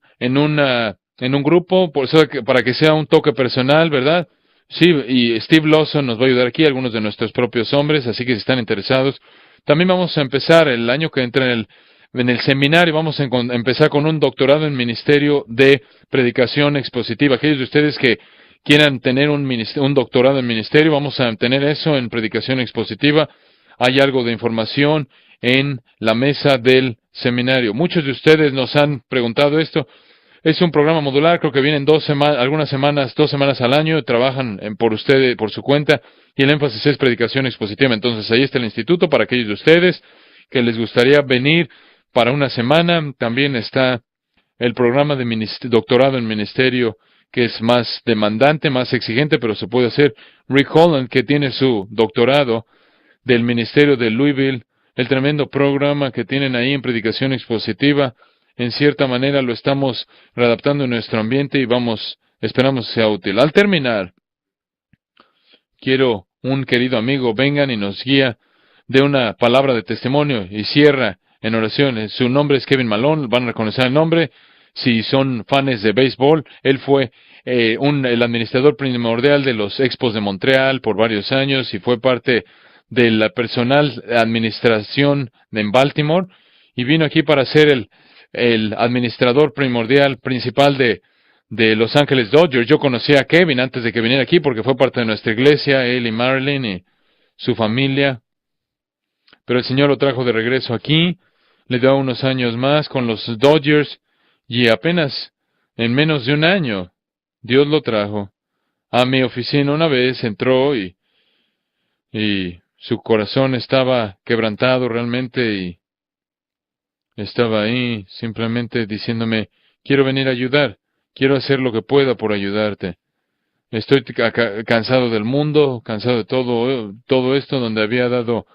grupo, para que sea un toque personal, ¿verdad? Sí, y Steve Lawson nos va a ayudar aquí, algunos de nuestros propios hombres, así que si están interesados. También vamos a empezar el año que entra en el seminario, vamos a empezar con un doctorado en ministerio de predicación expositiva. Aquellos de ustedes que quieran tener un doctorado en ministerio, vamos a tener eso en predicación expositiva. Hay algo de información en la mesa del seminario. Muchos de ustedes nos han preguntado esto. Es un programa modular, creo que vienen algunas semanas, 2 semanas al año, trabajan por ustedes, por su cuenta, y el énfasis es predicación expositiva. Entonces, ahí está el instituto para aquellos de ustedes que les gustaría venir para una semana. También está el programa de doctorado en ministerio, que es más demandante, más exigente, pero se puede hacer. Rick Holland, que tiene su doctorado del ministerio de Louisville, el tremendo programa que tienen ahí en predicación expositiva, en cierta manera lo estamos readaptando en nuestro ambiente y esperamos sea útil. Al terminar, quiero un querido amigo vengan y nos guía de una palabra de testimonio y cierra en oraciones. Su nombre es Kevin Malone, van a reconocer el nombre. Si son fans de béisbol, él fue el administrador primordial de los Expos de Montreal por varios años y fue parte de la personal administración en Baltimore y vino aquí para ser el administrador principal de Los Ángeles Dodgers. Yo conocí a Kevin antes de que viniera aquí porque fue parte de nuestra iglesia, él y Marilyn y su familia. Pero el Señor lo trajo de regreso aquí, le dio unos años más con los Dodgers y apenas en menos de un año Dios lo trajo a mi oficina una vez, entró y su corazón estaba quebrantado realmente y estaba ahí simplemente diciéndome, quiero venir a ayudar, quiero hacer lo que pueda por ayudarte. Estoy cansado del mundo, cansado de todo esto donde había dado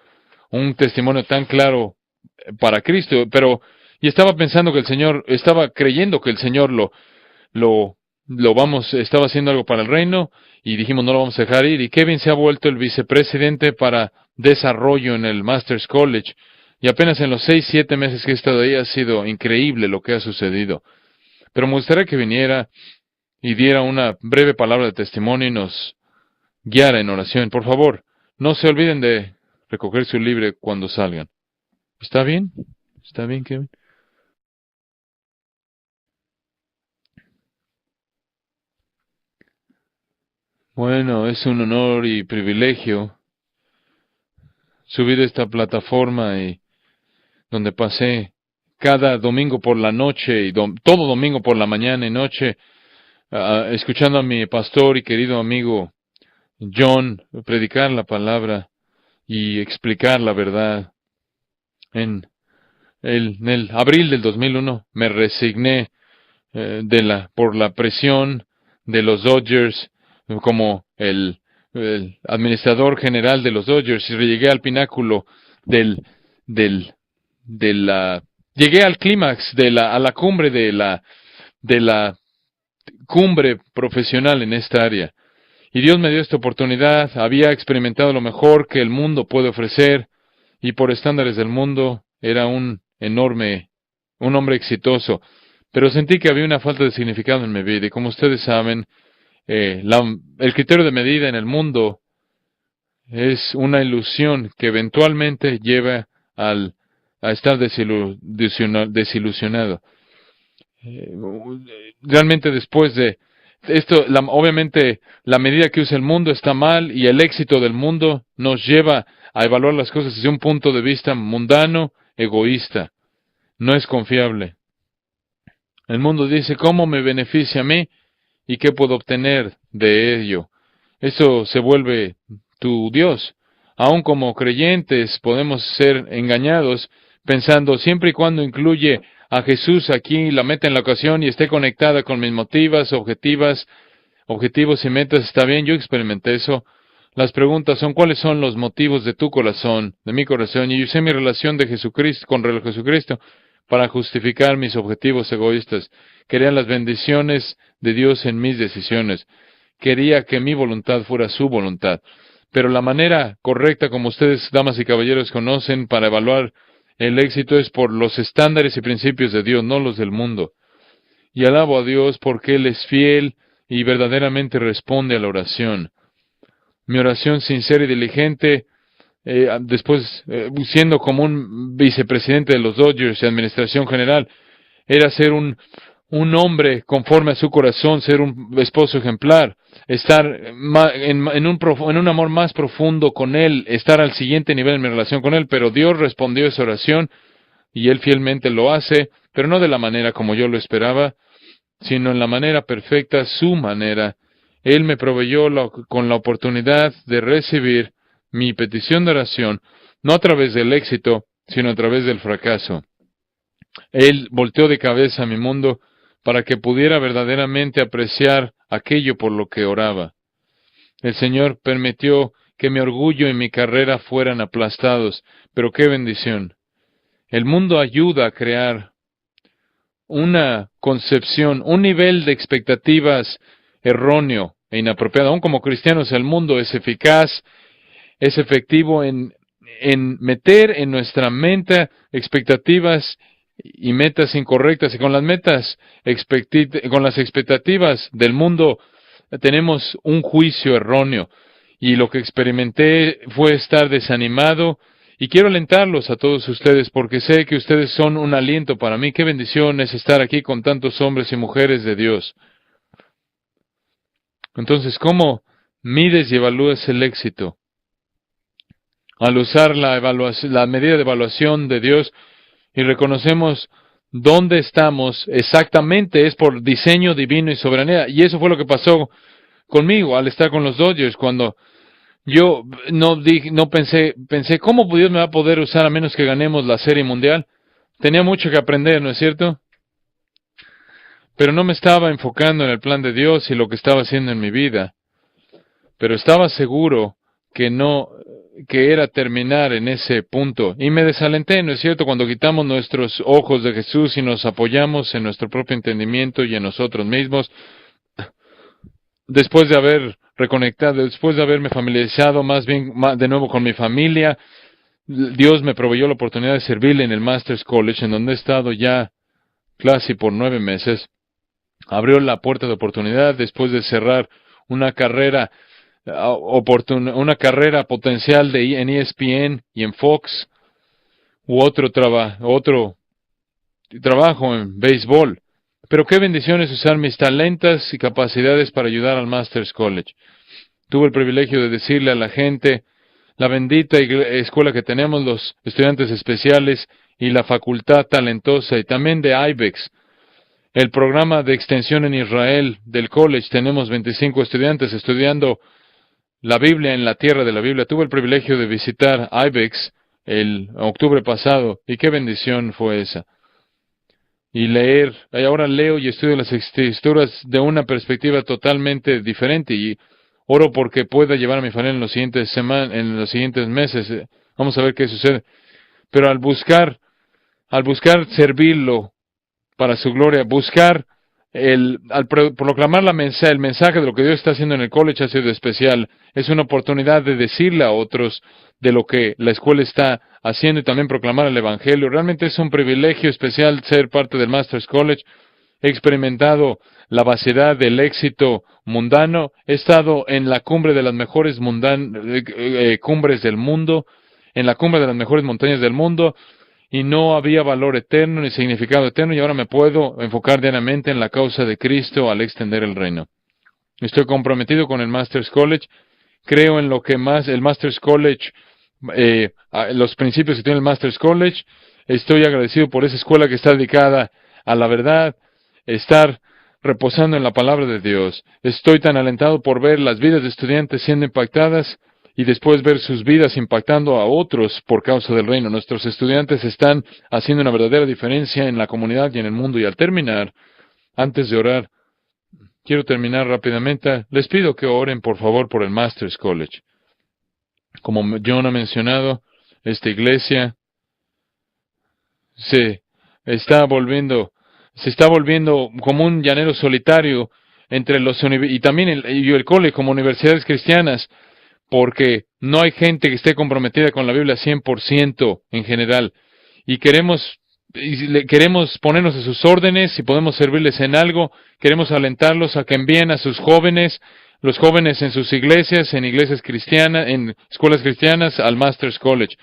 un testimonio tan claro para Cristo, y estaba pensando que el Señor, estaba creyendo que el Señor estaba haciendo algo para el reino, y dijimos no lo vamos a dejar ir, y Kevin se ha vuelto el vicepresidente para desarrollo en el Masters College, y apenas en los 6, 7 meses que he estado ahí ha sido increíble lo que ha sucedido. Pero me gustaría que viniera y diera una breve palabra de testimonio y nos guiara en oración. Por favor, no se olviden de recoger su libro cuando salgan. ¿Está bien? ¿Está bien, Kevin? Bueno, es un honor y privilegio subir a esta plataforma y donde pasé cada domingo por la noche y todo domingo por la mañana y noche escuchando a mi pastor y querido amigo John predicar la palabra y explicar la verdad. En el abril del 2001 me resigné por la presión de los Dodgers como el administrador general de los Dodgers y llegué al pináculo del, del, de la, llegué al clímax a la cumbre de la cumbre profesional en esta área. Y Dios me dio esta oportunidad, había experimentado lo mejor que el mundo puede ofrecer, y por estándares del mundo era un hombre exitoso, pero sentí que había una falta de significado en mi vida, y como ustedes saben, el criterio de medida en el mundo es una ilusión que eventualmente lleva a estar desilusionado. Realmente después de esto, obviamente la medida que usa el mundo está mal y el éxito del mundo nos lleva a evaluar las cosas desde un punto de vista mundano, egoísta. No es confiable. El mundo dice, ¿cómo me beneficia a mí y qué puedo obtener de ello? Eso se vuelve tu Dios. Aun como creyentes podemos ser engañados pensando siempre y cuando incluye a Jesús aquí, la meta en la ocasión y esté conectada con mis objetivos y metas, está bien, yo experimenté eso. Las preguntas son, ¿cuáles son los motivos de tu corazón, de mi corazón? Y usé mi relación de Jesucristo con Jesucristo para justificar mis objetivos egoístas. Quería las bendiciones de Dios en mis decisiones. Quería que mi voluntad fuera su voluntad. Pero la manera correcta, como ustedes, damas y caballeros, conocen para evaluar el éxito es por los estándares y principios de Dios, no los del mundo. Y alabo a Dios porque Él es fiel y verdaderamente responde a la oración. Mi oración sincera y diligente, siendo como un vicepresidente de los Dodgers y administración general, era ser un hombre conforme a su corazón, ser un esposo ejemplar, estar en un amor más profundo con Él, estar al siguiente nivel en mi relación con Él, pero Dios respondió a esa oración y Él fielmente lo hace, pero no de la manera como yo lo esperaba. sino en la manera perfecta, su manera. Él me proveyó con la oportunidad de recibir mi petición de oración, no a través del éxito, sino a través del fracaso. Él volteó de cabeza a mi mundo para que pudiera verdaderamente apreciar aquello por lo que oraba. El Señor permitió que mi orgullo y mi carrera fueran aplastados, pero qué bendición. El mundo ayuda a crear una concepción, un nivel de expectativas erróneo e inapropiado. Aún como cristianos, el mundo es eficaz, es efectivo en meter en nuestra mente expectativas y metas incorrectas. Y con las con las expectativas del mundo, tenemos un juicio erróneo. Y lo que experimenté fue estar desanimado. Y quiero alentarlos a todos ustedes porque sé que ustedes son un aliento para mí. Qué bendición es estar aquí con tantos hombres y mujeres de Dios. Entonces, ¿cómo mides y evalúas el éxito? Al usar la medida de evaluación de Dios y reconocemos dónde estamos exactamente, es por diseño divino y soberanía. Y eso fue lo que pasó conmigo al estar con los Dodgers, cuando yo no pensé, ¿cómo Dios me va a poder usar a menos que ganemos la Serie Mundial? Tenía mucho que aprender, ¿no es cierto? Pero no me estaba enfocando en el plan de Dios y lo que estaba haciendo en mi vida. Pero estaba seguro que era terminar en ese punto. Y me desalenté, ¿no es cierto? Cuando quitamos nuestros ojos de Jesús y nos apoyamos en nuestro propio entendimiento y en nosotros mismos, después de haber reconectado, después de haberme familiarizado de nuevo con mi familia, Dios me proveyó la oportunidad de servirle en el Masters College, en donde he estado ya casi por 9 meses. Abrió la puerta de oportunidad después de cerrar una carrera potencial en ESPN y en Fox, u otro trabajo en béisbol. Pero qué bendición es usar mis talentos y capacidades para ayudar al Masters College. Tuve el privilegio de decirle a la gente la bendita escuela que tenemos, los estudiantes especiales y la facultad talentosa, y también de IBEX. El programa de extensión en Israel del college, tenemos 25 estudiantes estudiando la Biblia en la tierra de la Biblia. Tuve el privilegio de visitar IBEX el octubre pasado, y qué bendición fue esa. Y ahora leo y estudio las escrituras de una perspectiva totalmente diferente, y oro porque pueda llevar a mi familia en los siguientes meses. Vamos a ver qué sucede. Pero al buscar servirlo para su gloria, al proclamar el mensaje de lo que Dios está haciendo en el college ha sido especial. Es una oportunidad de decirle a otros de lo que la escuela está haciendo y también proclamar el Evangelio. Realmente es un privilegio especial ser parte del Masters College. He experimentado la vaciedad del éxito mundano. He estado en la cumbre de las mejores cumbres del mundo, en la cumbre de las mejores montañas del mundo, y no había valor eterno ni significado eterno, y ahora me puedo enfocar diariamente en la causa de Cristo al extender el reino. Estoy comprometido con el Masters College. Creo en lo que más el Masters College, los principios que tiene el Masters College. Estoy agradecido por esa escuela que está dedicada a la verdad, estar reposando en la palabra de Dios. Estoy tan alentado por ver las vidas de estudiantes siendo impactadas y después ver sus vidas impactando a otros por causa del reino. Nuestros estudiantes están haciendo una verdadera diferencia en la comunidad y en el mundo. Y al terminar, antes de orar, quiero terminar rápidamente. Les pido que oren, por favor, por el Masters College. Como John ha mencionado, esta iglesia se está volviendo como un llanero solitario entre y también el college como universidades cristianas, porque no hay gente que esté comprometida con la Biblia 100% en general. Y queremos ponernos a sus órdenes, si podemos servirles en algo. Queremos alentarlos a que envíen a sus jóvenes, los jóvenes en sus iglesias, en iglesias cristianas, en escuelas cristianas, al Masters College.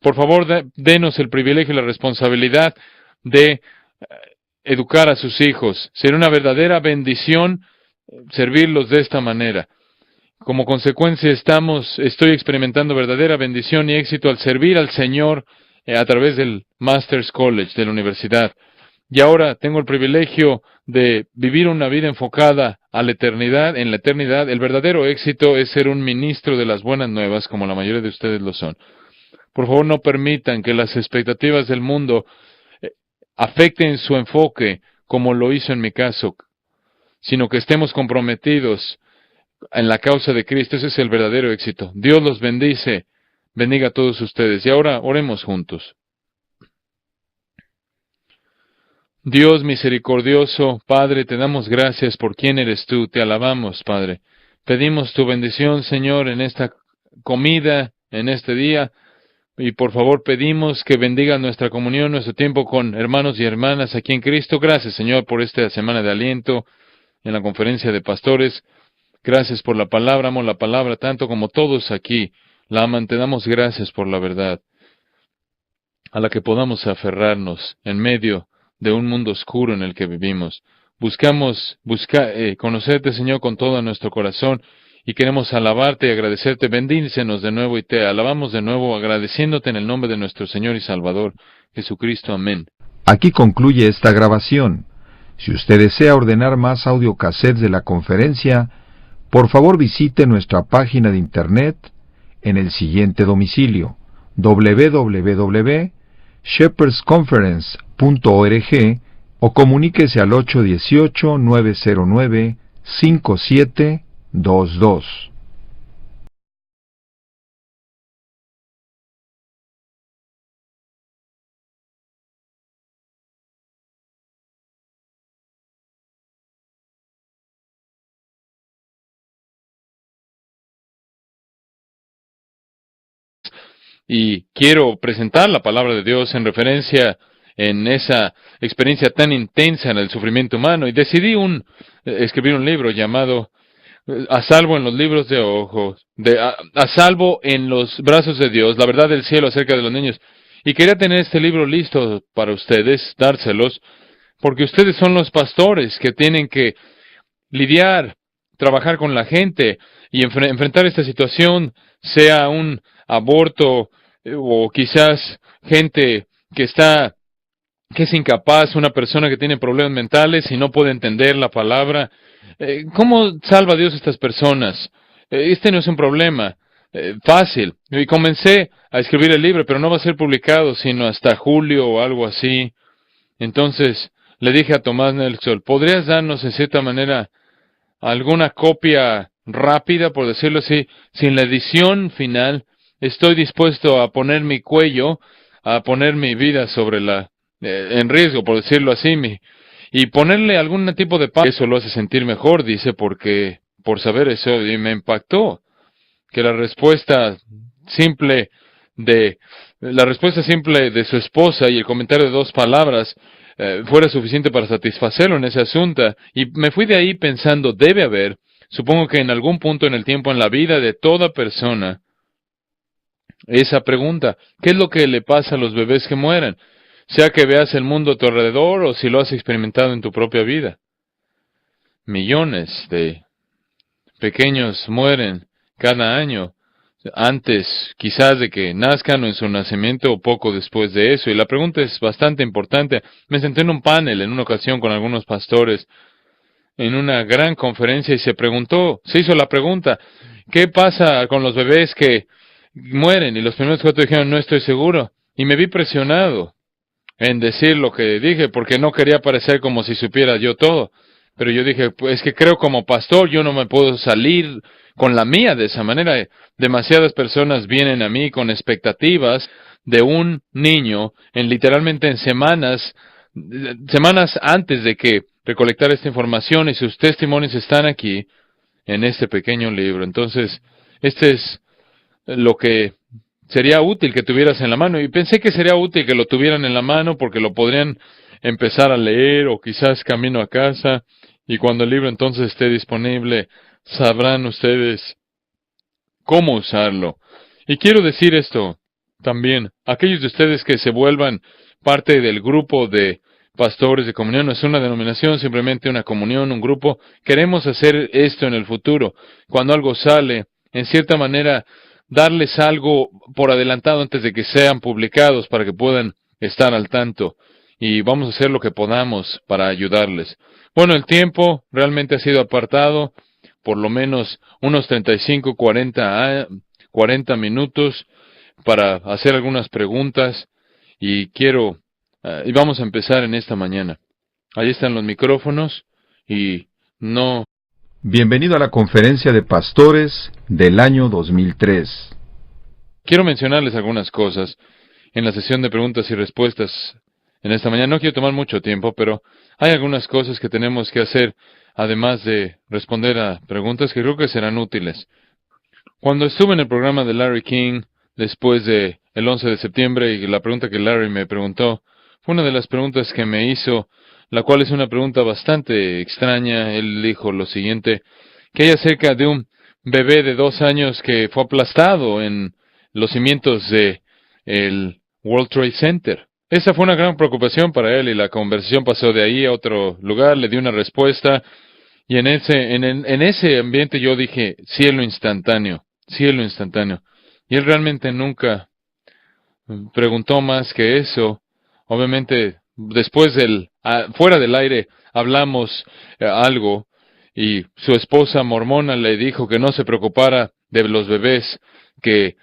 Por favor, denos el privilegio y la responsabilidad de educar a sus hijos. Será una verdadera bendición servirlos de esta manera. Como consecuencia estoy experimentando verdadera bendición y éxito al servir al Señor a través del Masters College de la universidad. y ahora tengo el privilegio de vivir una vida enfocada a la eternidad, en la eternidad. El verdadero éxito es ser un ministro de las buenas nuevas, como la mayoría de ustedes lo son. Por favor, no permitan que las expectativas del mundo afecten su enfoque, como lo hizo en mi caso, sino que estemos comprometidos en la causa de Cristo. Ese es el verdadero éxito. Dios los bendice, bendiga a todos ustedes. Y ahora oremos juntos. Dios misericordioso, Padre, te damos gracias por quién eres tú, te alabamos, Padre. Pedimos tu bendición, Señor, en esta comida, en este día, y por favor pedimos que bendiga nuestra comunión, nuestro tiempo con hermanos y hermanas aquí en Cristo. Gracias, Señor, por esta semana de aliento en la conferencia de pastores. Gracias por la palabra, amo la palabra tanto como todos aquí la aman. Te damos gracias por la verdad, a la que podamos aferrarnos en medio de un mundo oscuro en el que vivimos. Buscamos conocerte, Señor, con todo nuestro corazón, y queremos alabarte y agradecerte. Bendícenos de nuevo y te alabamos de nuevo, agradeciéndote en el nombre de nuestro Señor y Salvador, Jesucristo. Amén. Aquí concluye esta grabación. Si usted desea ordenar más audiocassettes de la conferencia, por favor visite nuestra página de internet en el siguiente domicilio: www.shepherdsconference.org, o comuníquese al 818-909-5722. Y quiero presentar la palabra de Dios en referencia en esa experiencia tan intensa en el sufrimiento humano, y decidí escribir un libro llamado A salvo en los libros de ojos, a salvo en los brazos de Dios, la verdad del cielo acerca de los niños. Y quería tener este libro listo para ustedes, dárselos, porque ustedes son los pastores que tienen que lidiar, trabajar con la gente y enfrentar esta situación, sea un aborto o quizás gente que es incapaz, una persona que tiene problemas mentales y no puede entender la palabra. ¿Cómo salva Dios a estas personas? Este no es un problema fácil. Y comencé a escribir el libro, pero no va a ser publicado sino hasta julio o algo así. Entonces le dije a Tomás Nelson, ¿podrías darnos en cierta manera alguna copia rápida, por decirlo así, sin la edición final? Estoy dispuesto a poner mi cuello, a poner mi vida en riesgo, por decirlo así, y ponerle algún tipo de paz. Eso lo hace sentir mejor, dice, porque por saber eso, y me impactó que la respuesta simple de su esposa y el comentario de dos palabras fuera suficiente para satisfacerlo en ese asunto. Y me fui de ahí pensando, debe haber, supongo que en algún punto en el tiempo en la vida de toda persona, esa pregunta: ¿qué es lo que le pasa a los bebés que mueren? Sea que veas el mundo a tu alrededor o si lo has experimentado en tu propia vida. Millones de pequeños mueren cada año, antes quizás de que nazcan o en su nacimiento o poco después de eso. Y la pregunta es bastante importante. Me senté en un panel en una ocasión con algunos pastores en una gran conferencia y se hizo la pregunta: ¿qué pasa con los bebés que mueren? Y los primeros cuatro dijeron, no estoy seguro. Y me vi presionado en decir lo que dije, porque no quería parecer como si supiera yo todo. Pero yo dije, pues es que creo como pastor, yo no me puedo salir con la mía de esa manera. Demasiadas personas vienen a mí con expectativas de un niño literalmente en semanas antes de que recolectar esta información, y sus testimonios están aquí en este pequeño libro. Entonces, este es lo que sería útil que tuvieras en la mano, y pensé que sería útil que lo tuvieran en la mano porque lo podrían empezar a leer o quizás camino a casa, y cuando el libro entonces esté disponible sabrán ustedes cómo usarlo. Y quiero decir esto también: aquellos de ustedes que se vuelvan parte del grupo de pastores de comunión, no es una denominación, simplemente una comunión, un grupo. Queremos hacer esto en el futuro. Cuando algo sale, en cierta manera, darles algo por adelantado antes de que sean publicados para que puedan estar al tanto. y vamos a hacer lo que podamos para ayudarles. Bueno, el tiempo realmente ha sido apartado, por lo menos unos 35, 40 minutos para hacer algunas preguntas y y vamos a empezar en esta mañana. Ahí están los micrófonos y no... Bienvenido a la conferencia de pastores del año 2003. Quiero mencionarles algunas cosas en la sesión de preguntas y respuestas en esta mañana. No quiero tomar mucho tiempo, pero hay algunas cosas que tenemos que hacer, además de responder a preguntas que creo que serán útiles. Cuando estuve en el programa de Larry King, después de el 11 de septiembre, y la pregunta que Larry me preguntó, fue una de las preguntas que me hizo, la cual es una pregunta bastante extraña. Él dijo lo siguiente, que hay acerca de un bebé de 2 años que fue aplastado en los cimientos de el World Trade Center. Esa fue una gran preocupación para él y la conversación pasó de ahí a otro lugar, le di una respuesta y en ese ambiente yo dije, cielo instantáneo, cielo instantáneo. Y él realmente nunca preguntó más que eso. Obviamente, después fuera del aire, hablamos algo, y su esposa mormona le dijo que no se preocupara de los bebés que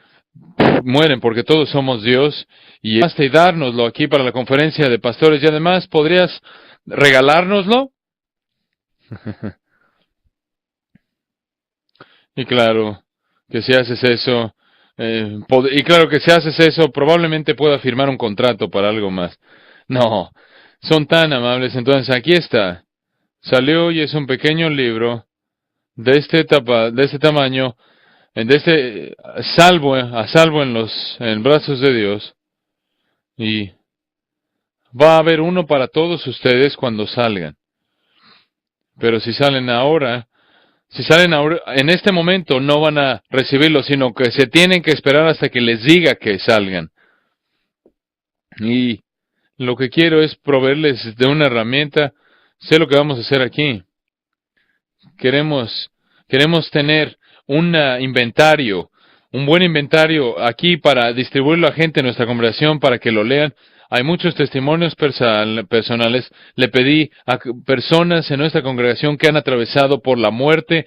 mueren porque todos somos Dios, y basta y dárnoslo aquí para la conferencia de pastores, y además, ¿podrías regalárnoslo? Y claro, que si haces eso, probablemente pueda firmar un contrato para algo más. No, son tan amables. Entonces aquí está. Salió y es un pequeño libro de de este tamaño, a salvo en brazos de Dios. Y va a haber uno para todos ustedes cuando salgan. Pero si salen ahora, en este momento no van a recibirlo, sino que se tienen que esperar hasta que les diga que salgan. Y lo que quiero es proveerles de una herramienta. Sé lo que vamos a hacer aquí. Queremos tener un inventario, un buen inventario aquí para distribuirlo a gente en nuestra congregación para que lo lean. Hay muchos testimonios personales. Le pedí a personas en nuestra congregación que han atravesado por la muerte